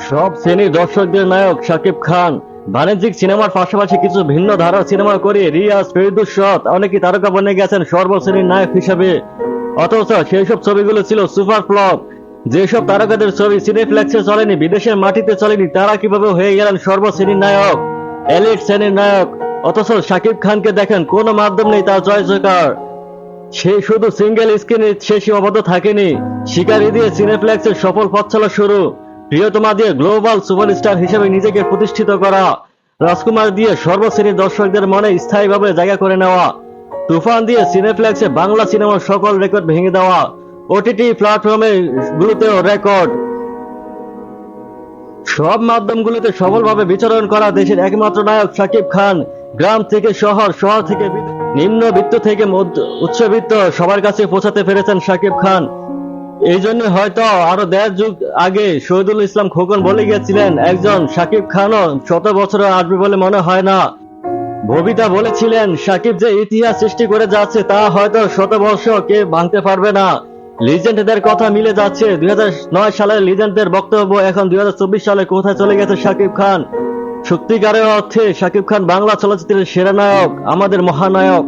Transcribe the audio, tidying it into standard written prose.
সব শ্রেণীর দর্শকদের নায়ক শাকিব খান। বাণিজ্যিক সিনেমার পাশাপাশি কিছু ভিন্ন ধারার সিনেমা করে রিয়াজ, ফেরদৌস সৎ অনেকেই তারকা বনে গেছেন সর্বশ্রেণীর নায়ক হিসেবে। অথচ সেই সব ছবিগুলো ছিল সুপার ফ্লপ। যেসব তারকাদের ছবি সিনেপ্লেক্সে চলেনি, বিদেশের মাটিতে চলেনি, তারা কিভাবে হয়ে গেলেন সর্বশ্রেণীর নায়ক, এলিট শ্রেণীর নায়ক। অথচ শাকিব খানকে দেখেন, কোনো মাধ্যম নেই তার জয়জয়কার। সে শুধু সিঙ্গেল স্ক্রিনে সে সীমাবদ্ধ থাকেনি, শিকারি দিয়ে সিনেপ্লেক্সের সফল পথ চলা শুরু, প্রিয়তমা দিয়ে গ্লোবাল সুপারস্টার হিসেবে নিজেকে প্রতিষ্ঠিত করা, রাজকুমার দিয়ে সর্বশ্রেণীর দর্শকদের মনে স্থায়ীভাবে জায়গা করে নেওয়া, তুফান দিয়ে সিনেপ্লেক্সে বাংলা সিনেমার সকল রেকর্ড ভেঙে দেওয়া, ওটিটি প্ল্যাটফর্মে গুলোতেও রেকর্ড, সব মাধ্যমগুলোতে সফলভাবে বিচরণ করা দেশের একমাত্র নায়ক শাকিব খান। গ্রাম থেকে শহর, শহর থেকে নিম্নবিত্ত থেকে উচ্চবিত্ত সবার কাছে পৌঁছাতে পেরেছেন শাকিব খান। এই জন্য হয়তো আরো 1.5 যুগ আগে শহীদুল ইসলাম খোকন বলে গিয়েছিলেন, একজন শাকিব খানও 100 বছর আসবে বলে মনে হয় না। ববিতা বলেছিলেন, শাকিব যে ইতিহাস সৃষ্টি করে যাচ্ছে তা হয়তো 100 বর্ষ কে ভাঙতে পারবে না। লিজেন্ডদের কথা মিলে যাচ্ছে। 2009 সালের লিজেন্ডদের বক্তব্য এখন 2024 সালে কোথায় চলে গেছে শাকিব খান। সত্যিকারের অর্থে শাকিব খান বাংলা চলচ্চিত্রের সেরা নায়ক, আমাদের মহানায়ক।